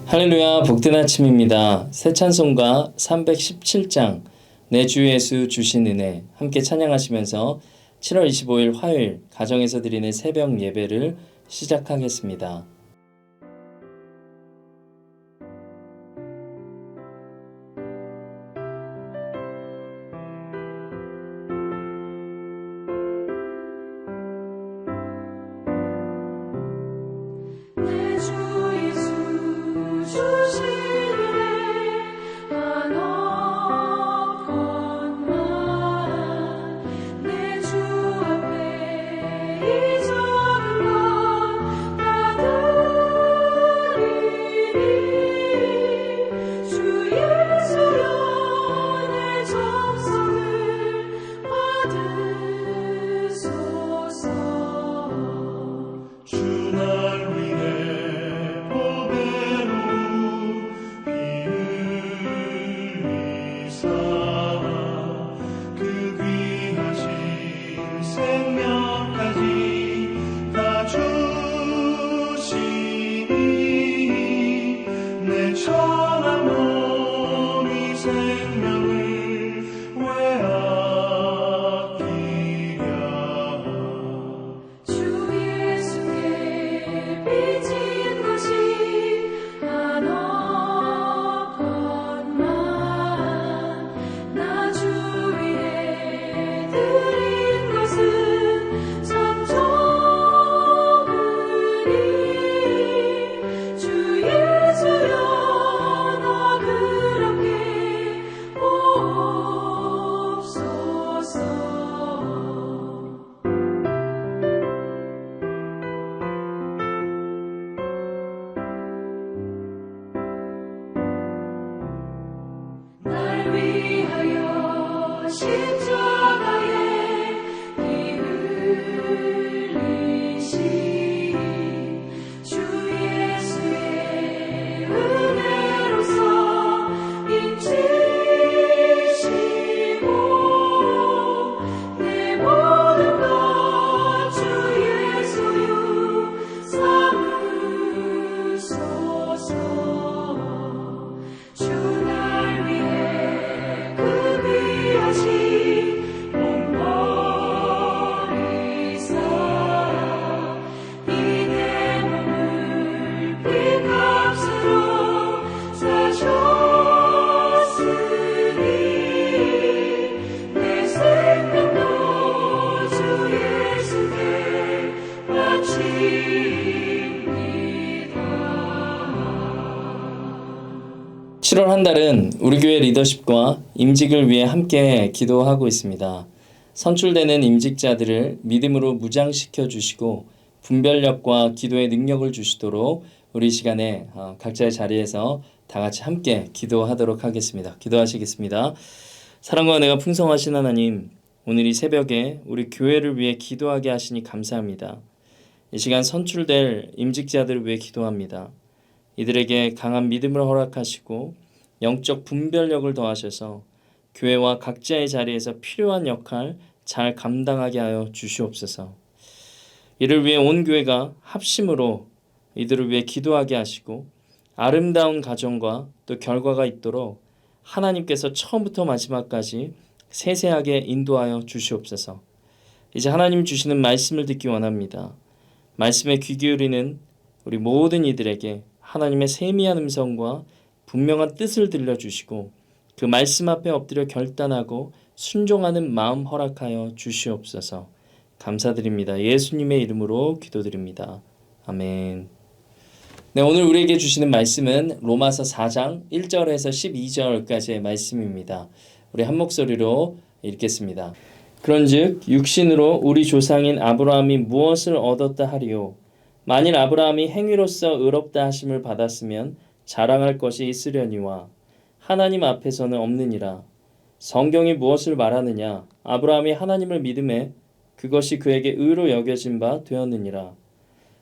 할렐루야, 복된 아침입니다. 새 찬송가 317장 내 주 예수 주신 은혜 함께 찬양하시면서 7월 25일 화요일 가정에서 드리는 새벽 예배를 시작하겠습니다. (7월) 한 달은 우리 교회 리더십과 임직을 위해 함께 기도하고 있습니다. 선출되는 임직자들을 믿음으로 무장시켜 주시고 분별력과 기도의 능력을 주시도록 우리 시간에 각자의 자리에서 다 같이 함께 기도하도록 하겠습니다. 기도하시겠습니다. 사랑과 은혜가 풍성하신 하나님, 오늘 이 새벽에 우리 교회를 위해 기도하게 하시니 감사합니다. 이 시간 선출될 임직자들을 위해 기도합니다. 이들에게 강한 믿음을 허락하시고 영적 분별력을 더하셔서 교회와 각자의 자리에서 필요한 역할 잘 감당하게 하여 주시옵소서. 이를 위해 온 교회가 합심으로 이들을 위해 기도하게 하시고 아름다운 가정과 또 결과가 있도록 하나님께서 처음부터 마지막까지 세세하게 인도하여 주시옵소서. 이제 하나님 주시는 말씀을 듣기 원합니다. 말씀에 귀 기울이는 우리 모든 이들에게 하나님의 세미한 음성과 분명한 뜻을 들려주시고 그 말씀 앞에 엎드려 결단하고 순종하는 마음 허락하여 주시옵소서. 감사드립니다. 예수님의 이름으로 기도드립니다. 아멘. 네, 오늘 우리에게 주시는 말씀은 로마서 4장 1절에서 12절까지의 말씀입니다. 우리 한 목소리로 읽겠습니다. 그런즉 육신으로 우리 조상인 아브라함이 무엇을 얻었다 하리요? 만일 아브라함이 행위로서 의롭다 하심을 받았으면 자랑할 것이 있으려니와 하나님 앞에서는 없느니라. 성경이 무엇을 말하느냐? 아브라함이 하나님을 믿음에 그것이 그에게 의로 여겨진 바 되었느니라.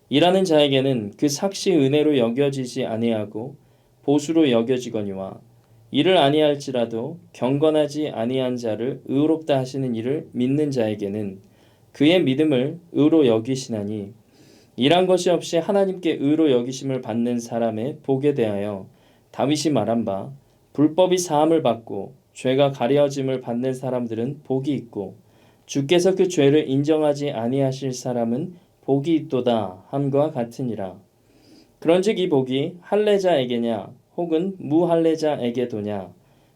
일하는 자에게는 그 삭시 은혜로 여겨지지 아니하고 보수로 여겨지거니와 이를 아니할지라도 경건하지 아니한 자를 의롭다 하시는 이를 믿는 자에게는 그의 믿음을 의로 여기시나니 일한 것이 없이 하나님께 의로 여기심을 받는 사람의 복에 대하여 다윗이 말한 바 불법이 사함을 받고 죄가 가려짐을 받는 사람들은 복이 있고 주께서 그 죄를 인정하지 아니하실 사람은 복이 있도다 함과 같으니라. 그런즉 이 복이 할례자에게냐 혹은 무할례자에게도냐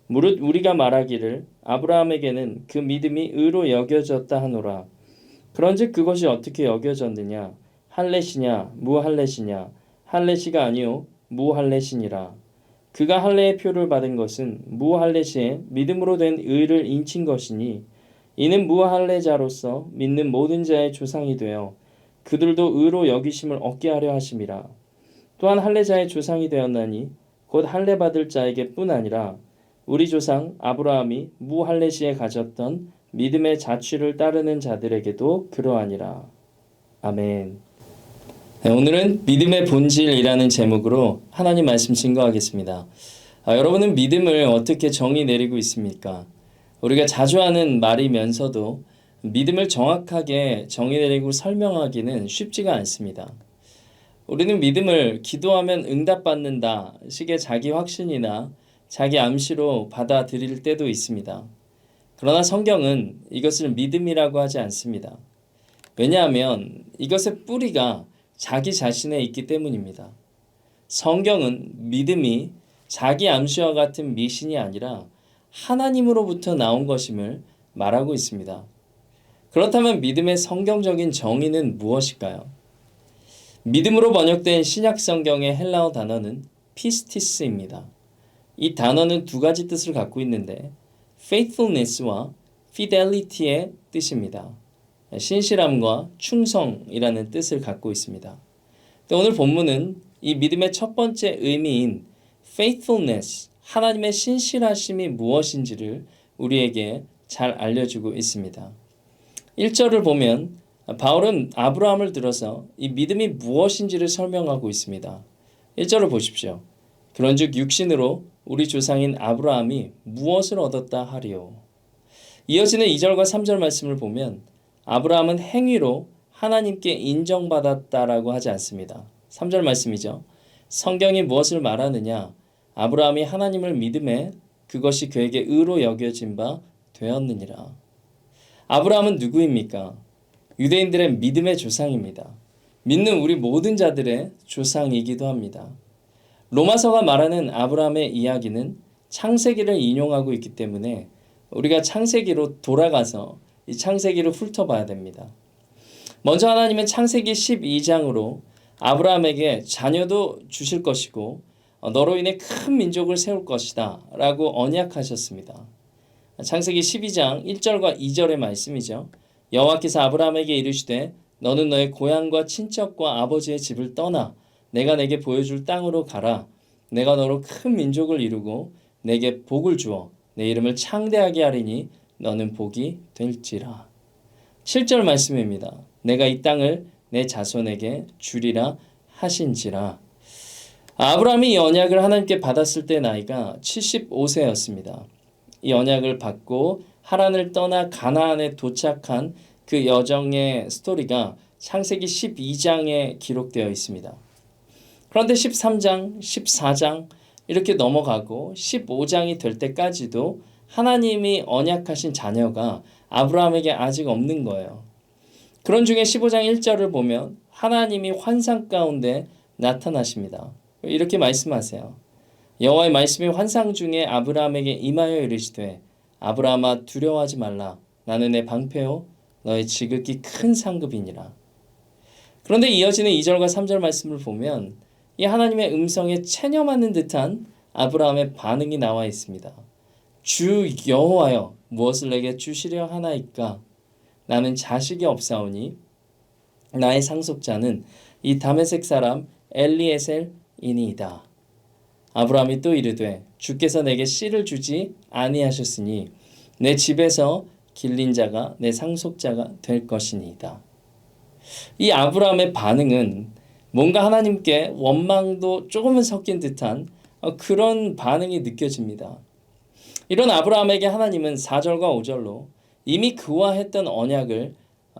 무릇 우리가 말하기를 아브라함에게는 그 믿음이 의로 여겨졌다 하노라. 그런즉 그것이 어떻게 여겨졌느냐 할례시냐 무할례시냐 할례시가 아니요 무할례시니라. 그가 할례의 표를 받은 것은 무할례시에 믿음으로 된 의를 인친 것이니 이는 무할례자로서 믿는 모든 자의 조상이 되어 그들도 의로 여기심을 얻게 하려 하심이라. 또한 할례자의 조상이 되었나니 곧 할례 받을 자에게뿐 아니라 우리 조상 아브라함이 무할례시에 가졌던 믿음의 자취를 따르는 자들에게도 그러하니라. 아멘. 네, 오늘은 믿음의 본질이라는 제목으로 하나님 말씀 증거하겠습니다. 여러분은 믿음을 어떻게 정의 내리고 있습니까? 우리가 자주 하는 말이면서도 믿음을 정확하게 정의 내리고 설명하기는 쉽지가 않습니다. 우리는 믿음을 기도하면 응답받는다 식의 자기 확신이나 자기 암시로 받아들일 때도 있습니다. 그러나 성경은 이것을 믿음이라고 하지 않습니다. 왜냐하면 이것의 뿌리가 자기 자신에 있기 때문입니다. 성경은 믿음이 자기 암시와 같은 미신이 아니라 하나님으로부터 나온 것임을 말하고 있습니다. 그렇다면 믿음의 성경적인 정의는 무엇일까요? 믿음으로 번역된 신약 성경의 헬라어 단어는 피스티스입니다. 이 단어는 두 가지 뜻을 갖고 있는데 faithfulness와 fidelity의 뜻입니다. 신실함과 충성이라는 뜻을 갖고 있습니다. 오늘 본문은 이 믿음의 첫 번째 의미인 faithfulness, 하나님의 신실하심이 무엇인지를 우리에게 잘 알려주고 있습니다. 1절을 보면 바울은 아브라함을 들어서 이 믿음이 무엇인지를 설명하고 있습니다. 1절을 보십시오. 그런즉 육신으로 우리 조상인 아브라함이 무엇을 얻었다 하리요. 이어지는 2절과 3절 말씀을 보면 아브라함은 행위로 하나님께 인정받았다라고 하지 않습니다. 3절 말씀이죠. 성경이 무엇을 말하느냐? 아브라함이 하나님을 믿음에 그것이 그에게 의로 여겨진 바 되었느니라. 아브라함은 누구입니까? 유대인들의 믿음의 조상입니다. 믿는 우리 모든 자들의 조상이기도 합니다. 로마서가 말하는 아브라함의 이야기는 창세기를 인용하고 있기 때문에 우리가 창세기로 돌아가서 이 창세기를 훑어봐야 됩니다. 먼저 하나님은 창세기 12장으로 아브라함에게 자녀도 주실 것이고 너로 인해 큰 민족을 세울 것이다 라고 언약하셨습니다. 창세기 12장 1절과 2절의 말씀이죠. 여호와께서 아브라함에게 이르시되 너는 너의 고향과 친척과 아버지의 집을 떠나 내가 내게 보여줄 땅으로 가라. 내가 너로 큰 민족을 이루고 내게 복을 주어 내 이름을 창대하게 하리니 너는 복이 될지라. 7절 말씀입니다. 내가 이 땅을 내 자손에게 주리라 하신지라. 아브라함이 이 언약을 하나님께 받았을 때 나이가 75세였습니다. 이 언약을 받고 하란을 떠나 가나안에 도착한 그 여정의 스토리가 창세기 12장에 기록되어 있습니다. 그런데 13장, 14장 이렇게 넘어가고 15장이 될 때까지도 하나님이 언약하신 자녀가 아브라함에게 아직 없는 거예요. 그런 중에 15장 1절을 보면 하나님이 환상 가운데 나타나십니다. 이렇게 말씀하세요. 여호와의 말씀이 환상 중에 아브라함에게 임하여 이르시되 아브라함아 두려워하지 말라. 나는 내 방패요 너의 지극히 큰 상급이니라. 그런데 이어지는 2절과 3절 말씀을 보면 이 하나님의 음성에 체념하는 듯한 아브라함의 반응이 나와 있습니다. 주 여호와여 무엇을 내게 주시려 하나이까? 나는 자식이 없사오니 나의 상속자는 이 다메섹 사람 엘리에셀이니이다. 아브라함이 또 이르되 주께서 내게 씨를 주지 아니하셨으니 내 집에서 길린 자가 내 상속자가 될 것이니이다. 이 아브라함의 반응은 뭔가 하나님께 원망도 조금은 섞인 듯한 그런 반응이 느껴집니다. 이런 아브라함에게 하나님은 4절과 5절로 이미 그와 했던 언약을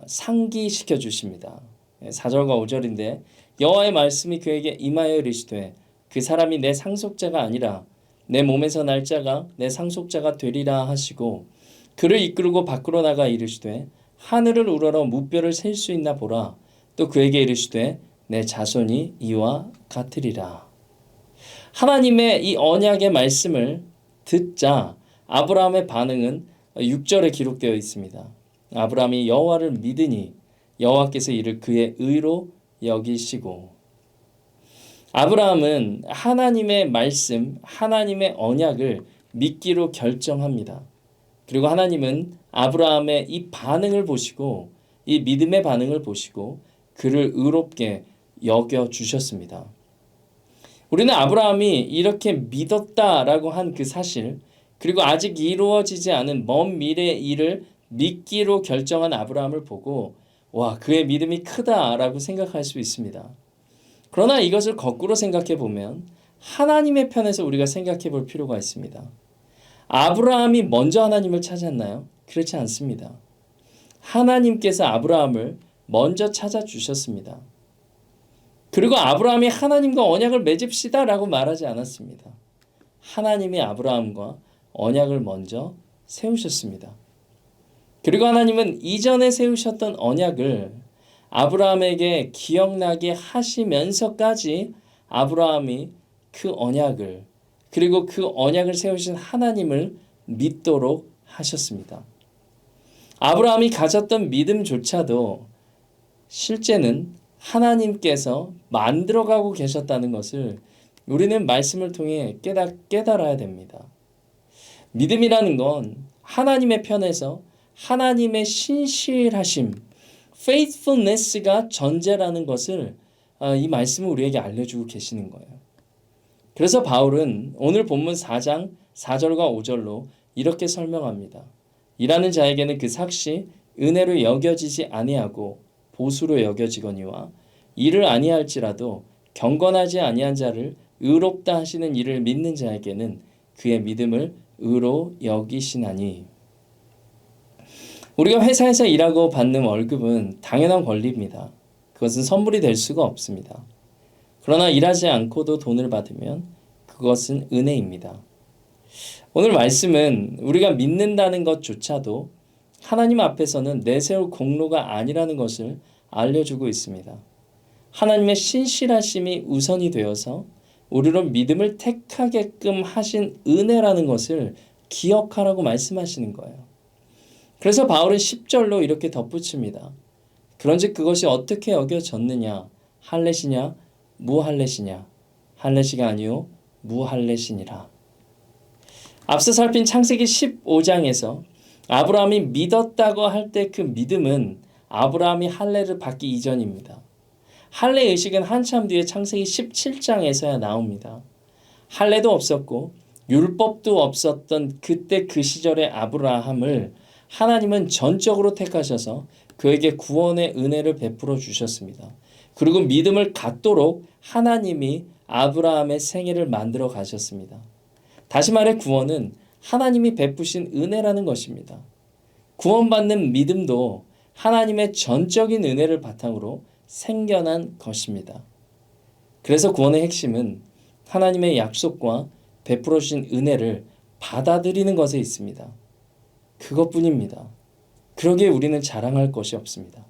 상기시켜 주십니다. 4절과 5절인데 여호와의 말씀이 그에게 임하여 이르시되 그 사람이 내 상속자가 아니라 내 몸에서 날 자가 내 상속자가 되리라 하시고 그를 이끌고 밖으로 나가 이르시되 하늘을 우러러 무뼈를 셀 수 있나 보라. 또 그에게 이르시되 내 자손이 이와 같으리라. 하나님의 이 언약의 말씀을 듣자 아브라함의 반응은 6절에 기록되어 있습니다. 아브라함이 여호와를 믿으니 여호와께서 이를 그의 의로 여기시고. 아브라함은 하나님의 말씀, 하나님의 언약을 믿기로 결정합니다. 그리고 하나님은 아브라함의 이 반응을 보시고 이 믿음의 반응을 보시고 그를 의롭게 여겨주셨습니다. 우리는 아브라함이 이렇게 믿었다라고 한 그 사실, 그리고 아직 이루어지지 않은 먼 미래의 일을 믿기로 결정한 아브라함을 보고 와, 그의 믿음이 크다라고 생각할 수 있습니다. 그러나 이것을 거꾸로 생각해 보면 하나님의 편에서 우리가 생각해 볼 필요가 있습니다. 아브라함이 먼저 하나님을 찾았나요? 그렇지 않습니다. 하나님께서 아브라함을 먼저 찾아주셨습니다. 그리고 아브라함이 하나님과 언약을 맺읍시다라고 말하지 않았습니다. 하나님이 아브라함과 언약을 먼저 세우셨습니다. 그리고 하나님은 이전에 세우셨던 언약을 아브라함에게 기억나게 하시면서까지 아브라함이 그 언약을, 그리고 그 언약을 세우신 하나님을 믿도록 하셨습니다. 아브라함이 가졌던 믿음조차도 실제는 하나님께서 만들어가고 계셨다는 것을 우리는 말씀을 통해 깨달아야 됩니다. 믿음이라는 건 하나님의 편에서 하나님의 신실하심, faithfulness가 전제라는 것을 이 말씀은 우리에게 알려주고 계시는 거예요. 그래서 바울은 오늘 본문 4장 4절과 5절로 이렇게 설명합니다. 일하는 자에게는 그 삭시 은혜로 여겨지지 아니하고 보수로 여겨지거니와 일을 아니할지라도 경건하지 아니한 자를 의롭다 하시는 일을 믿는 자에게는 그의 믿음을 의로 여기시나니. 우리가 회사에서 일하고 받는 월급은 당연한 권리입니다. 그것은 선물이 될 수가 없습니다. 그러나 일하지 않고도 돈을 받으면 그것은 은혜입니다. 오늘 말씀은 우리가 믿는다는 것조차도 하나님 앞에서는 내세울 공로가 아니라는 것을 알려주고 있습니다. 하나님의 신실하심이 우선이 되어서 우리로 믿음을 택하게끔 하신 은혜라는 것을 기억하라고 말씀하시는 거예요. 그래서 바울은 10절로 이렇게 덧붙입니다. 그런즉 그것이 어떻게 여겨졌느냐? 할례시냐? 무할례시냐? 할례시가 아니요 무할례시니라. 앞서 살핀 창세기 15장에서 아브라함이 믿었다고 할 때 그 믿음은 아브라함이 할례를 받기 이전입니다. 할례 의식은 한참 뒤에 창세기 17장에서야 나옵니다. 할례도 없었고 율법도 없었던 그때 그 시절의 아브라함을 하나님은 전적으로 택하셔서 그에게 구원의 은혜를 베풀어 주셨습니다. 그리고 믿음을 갖도록 하나님이 아브라함의 생애를 만들어 가셨습니다. 다시 말해 구원은 하나님이 베푸신 은혜라는 것입니다. 구원받는 믿음도 하나님의 전적인 은혜를 바탕으로 생겨난 것입니다. 그래서 구원의 핵심은 하나님의 약속과 베풀어 주신 은혜를 받아들이는 것에 있습니다. 그것뿐입니다. 그러기에 우리는 자랑할 것이 없습니다.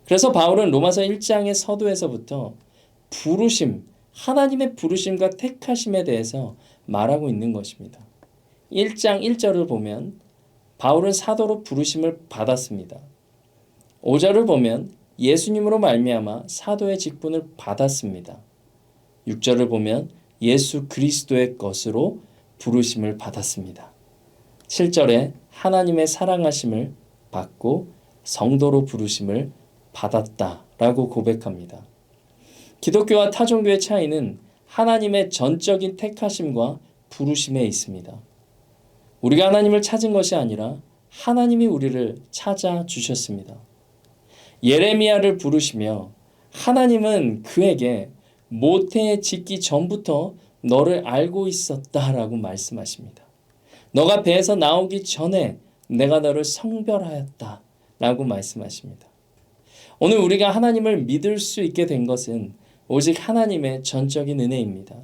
그래서 바울은 로마서 1장의 서두에서부터 부르심, 하나님의 부르심과 택하심에 대해서 말하고 있는 것입니다. 1장 1절을 보면 바울은 사도로 부르심을 받았습니다. 5절을 보면 예수님으로 말미암아 사도의 직분을 받았습니다. 6절을 보면 예수 그리스도의 것으로 부르심을 받았습니다. 7절에 하나님의 사랑하심을 받고 성도로 부르심을 받았다라고 고백합니다. 기독교와 타종교의 차이는 하나님의 전적인 택하심과 부르심에 있습니다. 우리가 하나님을 찾은 것이 아니라 하나님이 우리를 찾아주셨습니다. 예레미야를 부르시며 하나님은 그에게 모태에 짓기 전부터 너를 알고 있었다라고 말씀하십니다. 너가 배에서 나오기 전에 내가 너를 성별하였다라고 말씀하십니다. 오늘 우리가 하나님을 믿을 수 있게 된 것은 오직 하나님의 전적인 은혜입니다.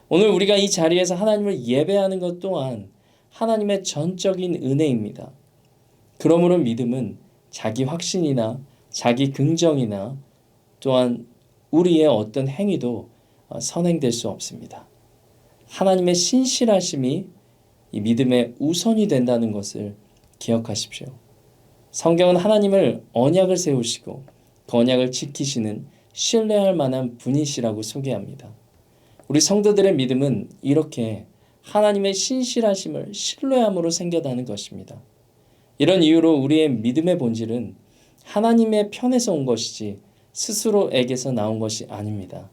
오늘 우리가 이 자리에서 하나님을 예배하는 것 또한 하나님의 전적인 은혜입니다. 그러므로 믿음은 자기 확신이나 자기 긍정이나 또한 우리의 어떤 행위도 선행될 수 없습니다. 하나님의 신실하심이 이 믿음의 우선이 된다는 것을 기억하십시오. 성경은 하나님을 언약을 세우시고 그 언약을 지키시는 신뢰할 만한 분이시라고 소개합니다. 우리 성도들의 믿음은 이렇게 하나님의 신실하심을 신뢰함으로 생겨나는 것입니다. 이런 이유로 우리의 믿음의 본질은 하나님의 편에서 온 것이지 스스로에게서 나온 것이 아닙니다.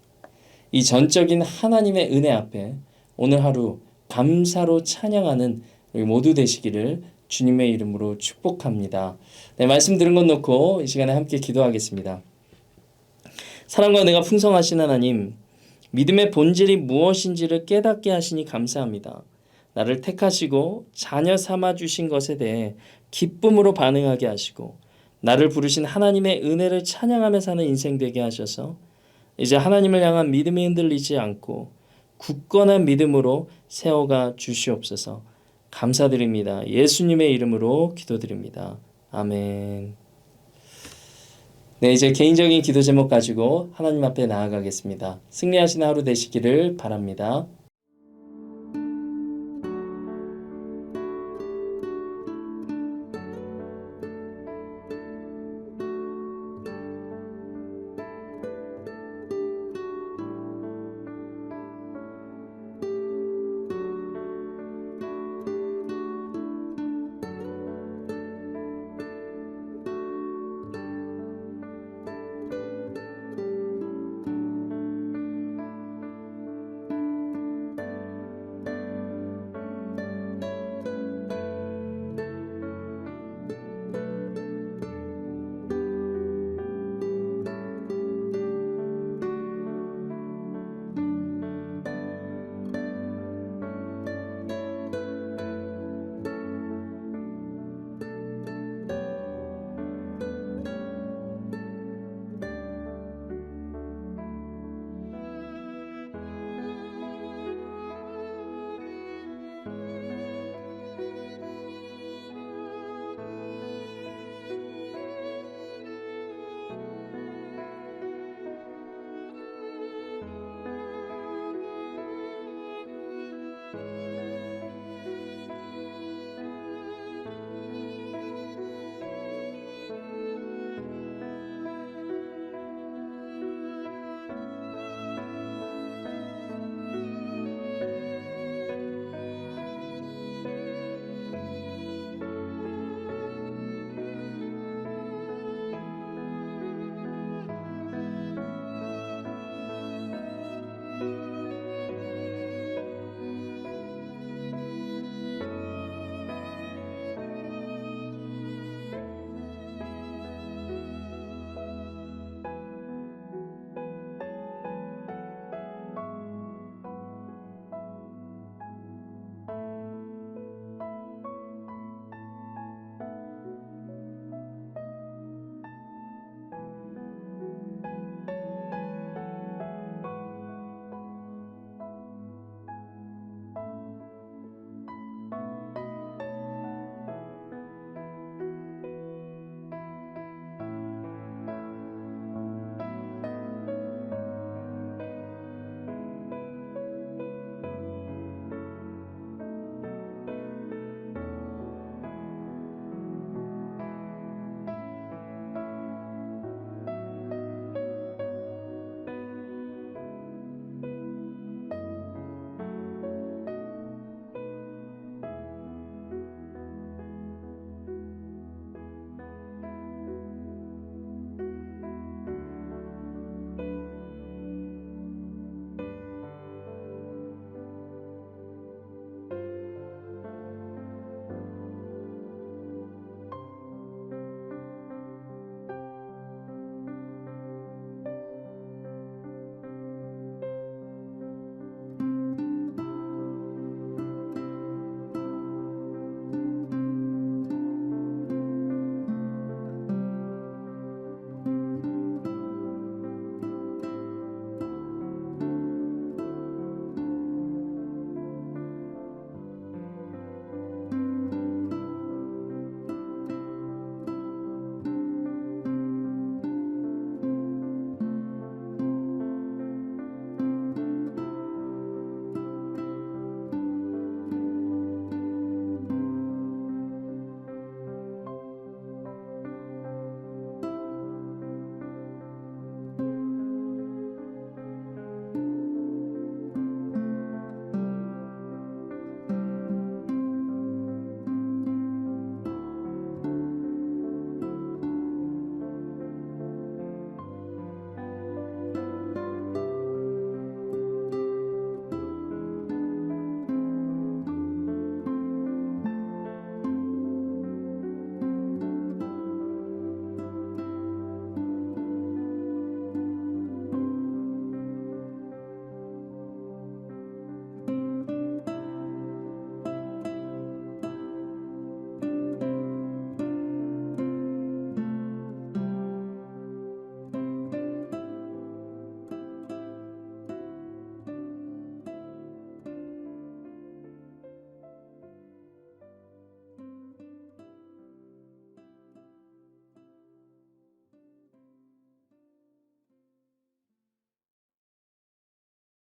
이 전적인 하나님의 은혜 앞에 오늘 하루 감사로 찬양하는 우리 모두 되시기를 주님의 이름으로 축복합니다. 네, 말씀 들은 것 놓고 이 시간에 함께 기도하겠습니다. 사랑과 은혜가 풍성하신 하나님, 믿음의 본질이 무엇인지를 깨닫게 하시니 감사합니다. 나를 택하시고 자녀 삼아 주신 것에 대해 기쁨으로 반응하게 하시고 나를 부르신 하나님의 은혜를 찬양하며 사는 인생 되게 하셔서 이제 하나님을 향한 믿음이 흔들리지 않고 굳건한 믿음으로 세워가 주시옵소서. 감사드립니다. 예수님의 이름으로 기도드립니다. 아멘. 네, 이제 개인적인 기도 제목 가지고 하나님 앞에 나아가겠습니다. 승리하신 하루 되시기를 바랍니다.